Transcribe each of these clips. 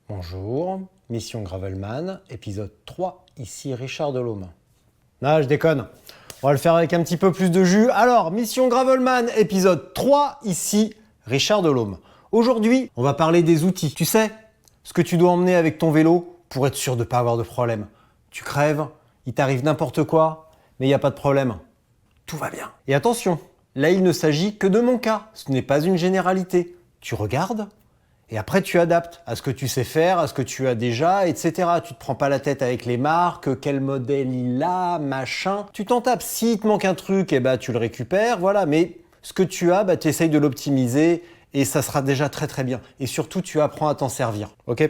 Bonjour, Mission Gravelman, épisode 3, ici Richard Delhomme. Non, je déconne, on va le faire avec un petit peu plus de jus. Alors, Mission Gravelman, épisode 3, ici Richard Delhomme. Aujourd'hui, on va parler des outils. Tu sais, ce que tu dois emmener avec ton vélo pour être sûr de ne pas avoir de problème. Tu crèves, il t'arrive n'importe quoi, mais il n'y a pas de problème. Tout va bien. Et attention, là il ne s'agit que de mon cas, ce n'est pas une généralité. Tu regardes et après tu adaptes à ce que tu sais faire, à ce que tu as déjà, etc. Tu te prends pas la tête avec les marques, quel modèle il a, machin. Tu t'en tapes. S'il te manque un truc, eh ben, tu le récupères, voilà. Mais ce que tu as, tu essayes de l'optimiser et ça sera déjà très très bien. Et surtout, tu apprends à t'en servir. Ok ?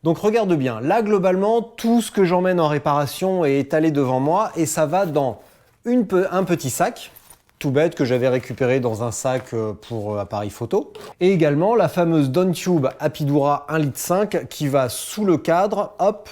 Donc regarde bien. Là, globalement, tout ce que j'emmène en réparation est étalé devant moi et ça va dans un petit sac, tout bête, que j'avais récupéré dans un sac pour appareil photo. Et également la fameuse Dontube Apidura 1,5 litre qui va sous le cadre, hop,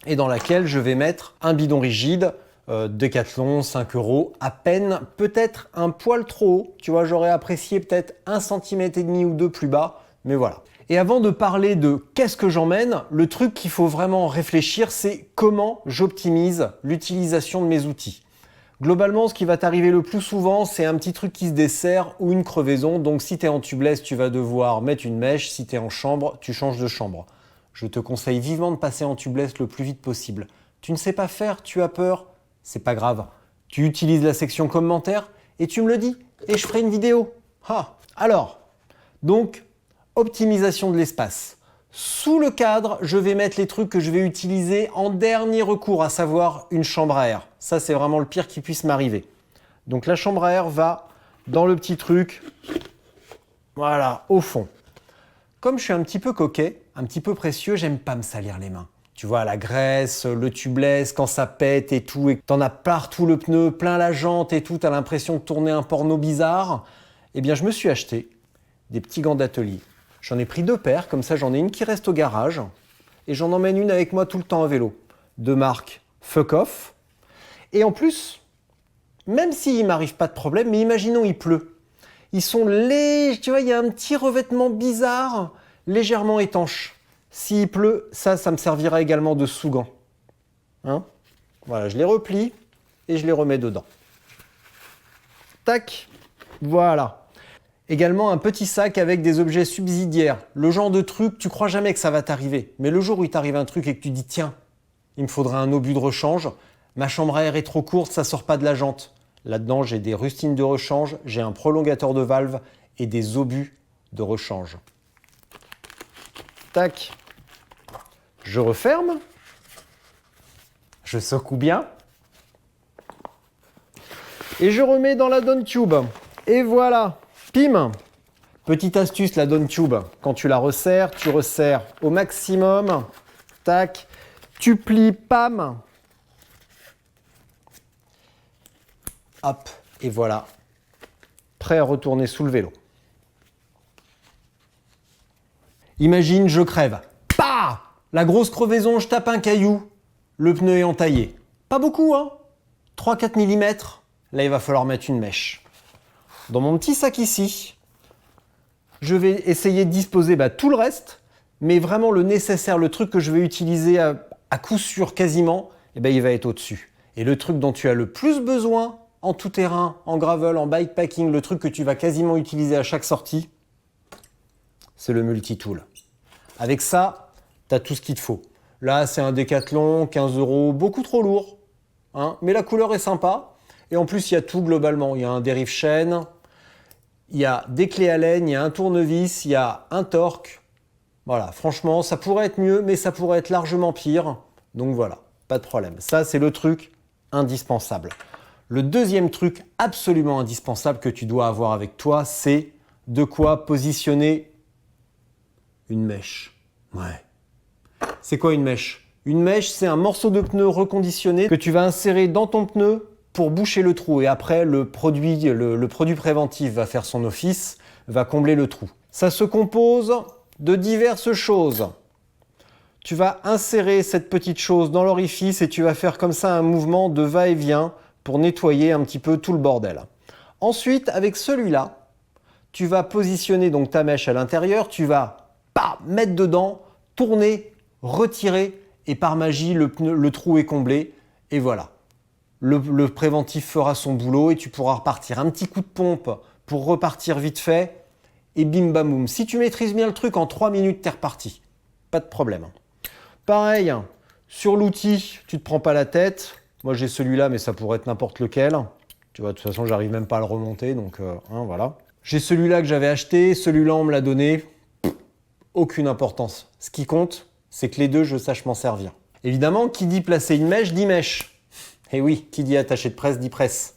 et dans laquelle je vais mettre un bidon rigide, Decathlon, 5 €, à peine, peut-être un poil trop haut. Tu vois, j'aurais apprécié peut-être 1,5 cm ou 2 plus bas, mais voilà. Et avant de parler de qu'est-ce que j'emmène, le truc qu'il faut vraiment réfléchir, c'est comment j'optimise l'utilisation de mes outils. Globalement, ce qui va t'arriver le plus souvent, c'est un petit truc qui se dessert ou une crevaison. Donc si tu es en tubeless, tu vas devoir mettre une mèche. Si tu es en chambre, tu changes de chambre. Je te conseille vivement de passer en tubeless le plus vite possible. Tu ne sais pas faire, tu as peur, c'est pas grave. Tu utilises la section commentaires et tu me le dis et je ferai une vidéo. Alors, donc, optimisation de l'espace. Sous le cadre, je vais mettre les trucs que je vais utiliser en dernier recours, à savoir une chambre à air. Ça, c'est vraiment le pire qui puisse m'arriver. Donc la chambre à air va dans le petit truc, voilà, au fond. Comme je suis un petit peu coquet, un petit peu précieux, j'aime pas me salir les mains. Tu vois, la graisse, le tubeless, quand ça pète et tout, et que t'en as partout le pneu, plein la jante et tout, t'as l'impression de tourner un porno bizarre, eh bien je me suis acheté des petits gants d'atelier. J'en ai pris 2 paires, comme ça j'en ai une qui reste au garage et j'en emmène une avec moi tout le temps à vélo. De marque Fuck Off. Et en plus, même s'il m'arrive pas de problème, mais imaginons il pleut. Ils sont légers, tu vois, il y a un petit revêtement bizarre, légèrement étanche. S'il pleut, ça me servira également de sous-gants. Hein ? Voilà, je les replie et je les remets dedans. Tac, voilà. Également un petit sac avec des objets subsidiaires. Le genre de truc, tu crois jamais que ça va t'arriver. Mais le jour où il t'arrive un truc et que tu dis tiens, il me faudra un obus de rechange, ma chambre à air est trop courte, ça sort pas de la jante. Là-dedans, j'ai des rustines de rechange, j'ai un prolongateur de valve et des obus de rechange. Tac. Je referme. Je secoue bien. Et je remets dans la Dontube. Et voilà. Pim! Petite astuce, la Dontube, quand tu la resserres, tu resserres au maximum. Tac. Tu plies, pam. Hop, et voilà. Prêt à retourner sous le vélo. Imagine, je crève. Pah! La grosse crevaison, je tape un caillou. Le pneu est entaillé. Pas beaucoup, hein? 3-4 mm. Là, il va falloir mettre une mèche. Dans mon petit sac ici, je vais essayer de disposer tout le reste, mais vraiment le nécessaire, le truc que je vais utiliser à coup sûr quasiment, il va être au-dessus. Et le truc dont tu as le plus besoin en tout-terrain, en gravel, en bikepacking, le truc que tu vas quasiment utiliser à chaque sortie, c'est le multitool. Avec ça, tu as tout ce qu'il te faut. Là, c'est un Decathlon, 15 €, beaucoup trop lourd, hein, mais la couleur est sympa. Et en plus, il y a tout globalement. Il y a un dérive-chaîne, il y a des clés Allen, il y a un tournevis, il y a un torque. Voilà, franchement, ça pourrait être mieux, mais ça pourrait être largement pire. Donc voilà, pas de problème. Ça, c'est le truc indispensable. Le deuxième truc absolument indispensable que tu dois avoir avec toi, c'est de quoi positionner une mèche. Ouais. C'est quoi une mèche ? Une mèche, c'est un morceau de pneu reconditionné que tu vas insérer dans ton pneu pour boucher le trou. Et après, le produit préventif va faire son office, va combler le trou. Ça se compose de diverses choses. Tu vas insérer cette petite chose dans l'orifice et tu vas faire comme ça un mouvement de va-et-vient pour nettoyer un petit peu tout le bordel. Ensuite, avec celui-là, tu vas positionner donc ta mèche à l'intérieur, tu vas mettre dedans tourner, retirer, et par magie, le trou est comblé. Et voilà. Le préventif fera son boulot et tu pourras repartir. Un petit coup de pompe pour repartir vite fait. Et bim bam boum. Si tu maîtrises bien le truc, en 3 minutes, t'es reparti. Pas de problème. Pareil, sur l'outil, tu te prends pas la tête. Moi, j'ai celui-là, mais ça pourrait être n'importe lequel. Tu vois, de toute façon, j'arrive même pas à le remonter, donc voilà. J'ai celui-là que j'avais acheté, celui-là, on me l'a donné. Aucune importance. Ce qui compte, c'est que les deux, je sache m'en servir. Évidemment, qui dit placer une mèche, dit mèche. Et oui, qui dit attaché de presse, dit presse.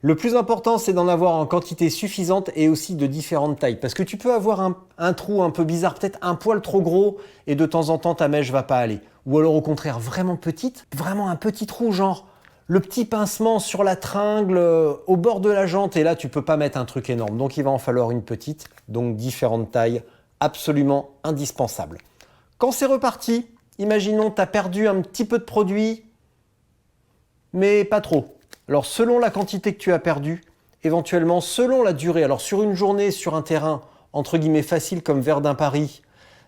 Le plus important, c'est d'en avoir en quantité suffisante et aussi de différentes tailles. Parce que tu peux avoir un trou un peu bizarre, peut-être un poil trop gros, et de temps en temps, ta mèche va pas aller. Ou alors au contraire, vraiment petite, vraiment un petit trou, genre le petit pincement sur la tringle au bord de la jante, et là, tu peux pas mettre un truc énorme. Donc, il va en falloir une petite, donc différentes tailles, absolument indispensables. Quand c'est reparti, imaginons, tu as perdu un petit peu de produit, mais pas trop. Alors, selon la quantité que tu as perdue, éventuellement, selon la durée, alors sur une journée, sur un terrain, entre guillemets, facile comme Verdun-Paris,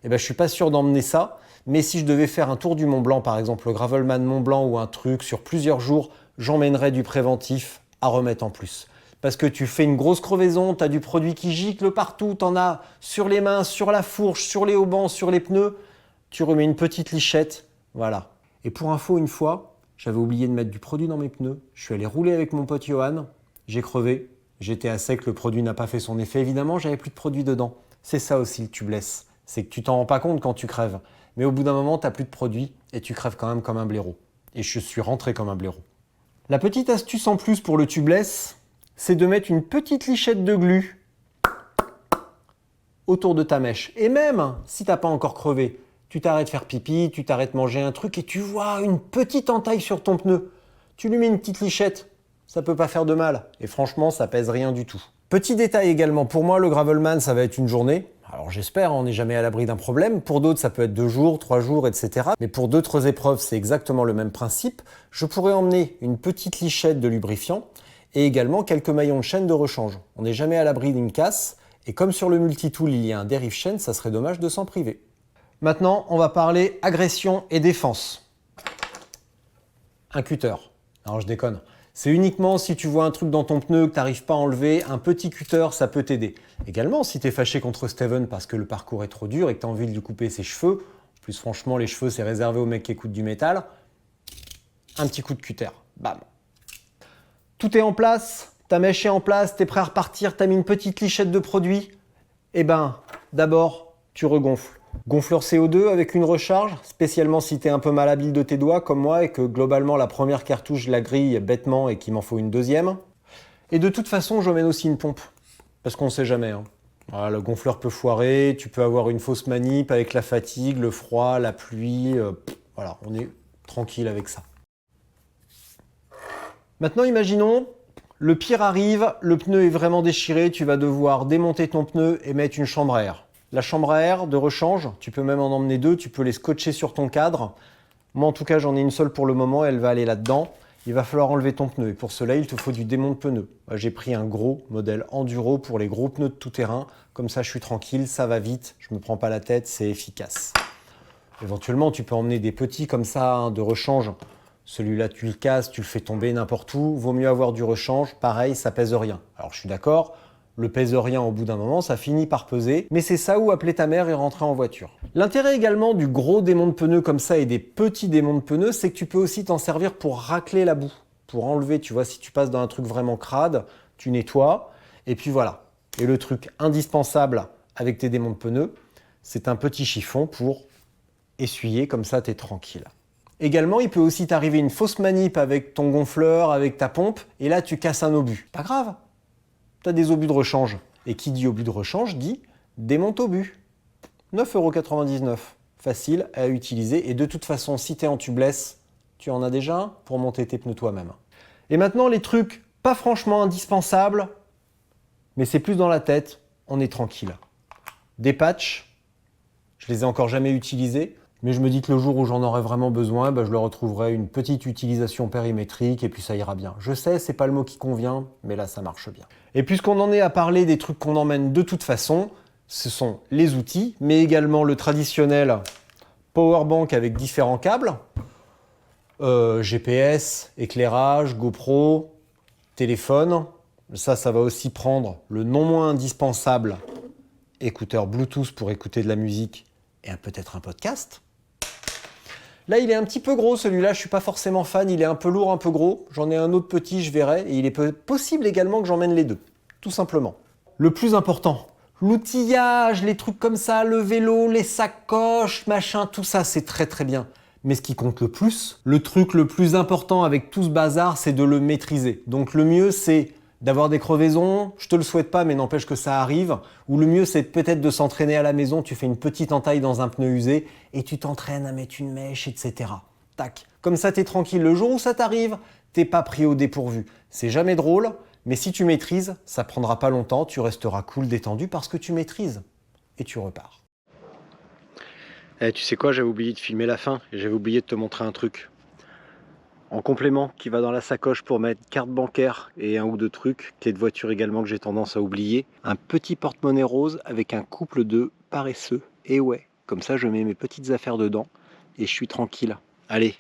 je ne suis pas sûr d'emmener ça. Mais si je devais faire un tour du Mont Blanc, par exemple le Gravelman Mont Blanc ou un truc sur plusieurs jours, j'emmènerais du préventif à remettre en plus. Parce que tu fais une grosse crevaison, tu as du produit qui gicle partout, tu en as sur les mains, sur la fourche, sur les haubans, sur les pneus. Tu remets une petite lichette, voilà. Et pour info, une fois, j'avais oublié de mettre du produit dans mes pneus. Je suis allé rouler avec mon pote Johan, j'ai crevé, j'étais à sec, le produit n'a pas fait son effet. Évidemment, j'avais plus de produit dedans. C'est ça aussi le tubeless, c'est que tu t'en rends pas compte quand tu crèves. Mais au bout d'un moment, tu n'as plus de produit et tu crèves quand même comme un blaireau. Et je suis rentré comme un blaireau. La petite astuce en plus pour le tubeless, c'est de mettre une petite lichette de glu autour de ta mèche. Et même si tu n'as pas encore crevé, tu t'arrêtes faire pipi, tu t'arrêtes manger un truc et tu vois une petite entaille sur ton pneu. Tu lui mets une petite lichette, ça peut pas faire de mal. Et franchement, ça pèse rien du tout. Petit détail également, pour moi, le Gravelman, ça va être une journée. Alors j'espère, on n'est jamais à l'abri d'un problème. Pour d'autres, ça peut être 2 jours, 3 jours, etc. Mais pour d'autres épreuves, c'est exactement le même principe. Je pourrais emmener une petite lichette de lubrifiant et également quelques maillons de chaîne de rechange. On n'est jamais à l'abri d'une casse. Et comme sur le multitool, il y a un dérive chaîne, ça serait dommage de s'en priver. Maintenant, on va parler agression et défense. Un cutter. Alors je déconne. C'est uniquement si tu vois un truc dans ton pneu que tu n'arrives pas à enlever, un petit cutter, ça peut t'aider. Également, si tu es fâché contre Steven parce que le parcours est trop dur et que tu as envie de lui couper ses cheveux, en plus franchement, les cheveux, c'est réservé aux mecs qui écoutent du métal, un petit coup de cutter, bam. Tout est en place, ta mèche est en place, tu es prêt à repartir, tu as mis une petite lichette de produit. Eh ben, d'abord, tu regonfles. Gonfleur CO2 avec une recharge, spécialement si tu es un peu malhabile de tes doigts comme moi et que globalement la première cartouche je la grille bêtement et qu'il m'en faut une deuxième. Et de toute façon, j'emmène aussi une pompe, parce qu'on ne sait jamais. Voilà, le gonfleur peut foirer, tu peux avoir une fausse manip avec la fatigue, le froid, la pluie. Voilà, on est tranquille avec ça. Maintenant, imaginons, le pire arrive, le pneu est vraiment déchiré, tu vas devoir démonter ton pneu et mettre une chambre à air. La chambre à air de rechange, tu peux même en emmener 2, tu peux les scotcher sur ton cadre. Moi, en tout cas, j'en ai une seule pour le moment, elle va aller là-dedans. Il va falloir enlever ton pneu et pour cela, il te faut du démonte-pneu. J'ai pris un gros modèle enduro pour les gros pneus de tout-terrain. Comme ça, je suis tranquille, ça va vite, je ne me prends pas la tête, c'est efficace. Éventuellement, tu peux emmener des petits comme ça de rechange. Celui-là, tu le casses, tu le fais tomber n'importe où. Vaut mieux avoir du rechange, pareil, ça pèse rien. Alors, je suis d'accord. Le pèse rien au bout d'un moment, ça finit par peser. Mais c'est ça ou appeler ta mère et rentrer en voiture. L'intérêt également du gros démonte-pneus comme ça et des petits démonte-pneus, c'est que tu peux aussi t'en servir pour racler la boue. Pour enlever, tu vois, si tu passes dans un truc vraiment crade, tu nettoies. Et puis voilà. Et le truc indispensable avec tes démonte-pneus, c'est un petit chiffon pour essuyer, comme ça tu es tranquille. Également, il peut aussi t'arriver une fausse manip avec ton gonfleur, avec ta pompe, et là tu casses un obus. Pas grave. Tu as des obus de rechange. Et qui dit obus de rechange dit démonte obus. 9,99 €. Facile à utiliser. Et de toute façon, si tu es en tubeless, tu en as déjà un pour monter tes pneus toi-même. Et maintenant, les trucs pas franchement indispensables, mais c'est plus dans la tête, on est tranquille. Des patchs, je les ai encore jamais utilisés. Mais je me dis que le jour où j'en aurai vraiment besoin, je leur retrouverai une petite utilisation périmétrique et puis ça ira bien. Je sais, c'est pas le mot qui convient, mais là ça marche bien. Et puisqu'on en est à parler des trucs qu'on emmène de toute façon, ce sont les outils, mais également le traditionnel powerbank avec différents câbles, GPS, éclairage, GoPro, téléphone. Ça va aussi prendre le non moins indispensable écouteur Bluetooth pour écouter de la musique et peut-être un podcast. Là, il est un petit peu gros, celui-là, je suis pas forcément fan, il est un peu lourd, un peu gros. J'en ai un autre petit, je verrai, et il est possible également que j'emmène les deux, tout simplement. Le plus important, l'outillage, les trucs comme ça, le vélo, les sacoches, machin, tout ça, c'est très très bien. Mais ce qui compte le plus, le truc le plus important avec tout ce bazar, c'est de le maîtriser. Donc le mieux, c'est d'avoir des crevaisons, je te le souhaite pas, mais n'empêche que ça arrive. Ou le mieux, c'est peut-être de s'entraîner à la maison, tu fais une petite entaille dans un pneu usé et tu t'entraînes à mettre une mèche, etc. Tac. Comme ça, t'es tranquille. Le jour où ça t'arrive, t'es pas pris au dépourvu. C'est jamais drôle, mais si tu maîtrises, ça prendra pas longtemps, tu resteras cool, détendu parce que tu maîtrises. Et tu repars. Tu sais quoi, j'avais oublié de filmer la fin et j'avais oublié de te montrer un truc. En complément qui va dans la sacoche pour mettre carte bancaire et un ou deux trucs, clé de voiture également que j'ai tendance à oublier, un petit porte-monnaie rose avec un couple de paresseux. Et ouais, comme ça je mets mes petites affaires dedans et je suis tranquille. Allez,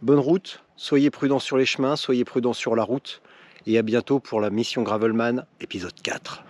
bonne route, soyez prudents sur les chemins, soyez prudents sur la route et à bientôt pour la mission Gravelman épisode 4.